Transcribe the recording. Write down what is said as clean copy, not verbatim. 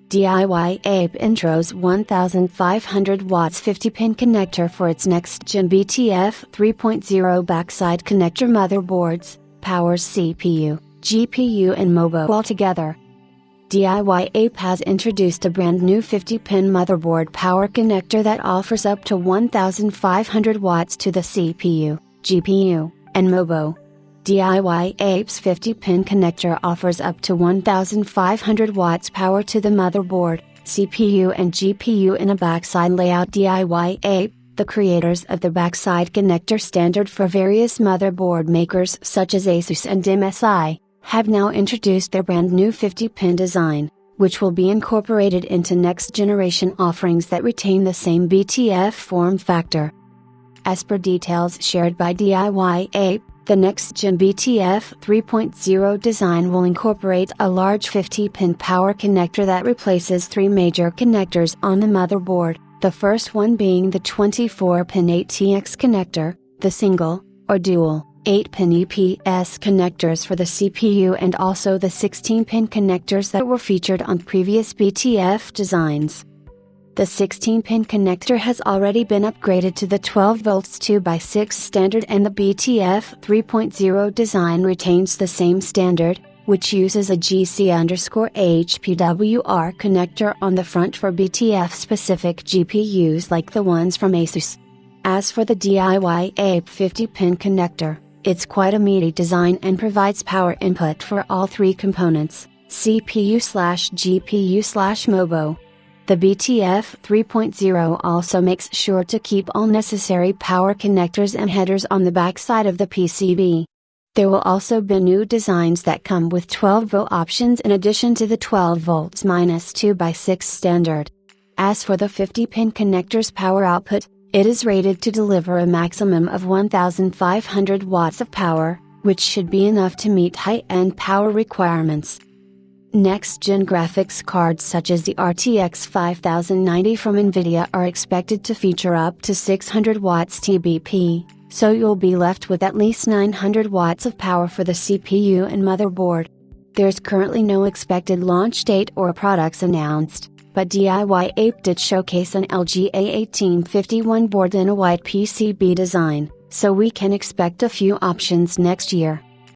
DIY Ape intros 1500 watts 50-pin connector for its next-gen BTF 3.0 backside connector motherboards, powers CPU, GPU and MOBO altogether. DIY Ape has introduced a brand new 50-pin motherboard power connector that offers up to 1500 watts to the CPU, GPU, and MOBO. DIY Ape's 50-pin connector offers up to 1500 watts power to the motherboard, CPU and GPU in a backside layout. DIY Ape, the creators of the backside connector standard for various motherboard makers such as Asus and MSI, have now introduced their brand new 50-pin design, which will be incorporated into next-generation offerings that retain the same BTF form factor. As per details shared by DIY Ape, the next-gen BTF 3.0 design will incorporate a large 50-pin power connector that replaces three major connectors on the motherboard, the first one being the 24-pin ATX connector, the single, or dual, 8-pin EPS connectors for the CPU and also the 16-pin connectors that were featured on previous BTF designs. The 16-pin connector has already been upgraded to the 12V 2x6 standard and the BTF 3.0 design retains the same standard, which uses a GC_HPWR connector on the front for BTF-specific GPUs like the ones from Asus. As for the DIY Ape 50-pin connector, it's quite a meaty design and provides power input for all three components, CPU/GPU/MOBO. The BTF 3.0 also makes sure to keep all necessary power connectors and headers on the backside of the PCB. There will also be new designs that come with 12V options in addition to the 12V -2x6 standard. As for the 50-pin connector's power output, it is rated to deliver a maximum of 1500 watts of power, which should be enough to meet high-end power requirements. Next-gen graphics cards such as the RTX 5090 from NVIDIA are expected to feature up to 600 watts TBP, so you'll be left with at least 900 watts of power for the CPU and motherboard. There's currently no expected launch date or products announced, but DIY Ape did showcase an LG A1851 board in a white PCB design, so we can expect a few options next year.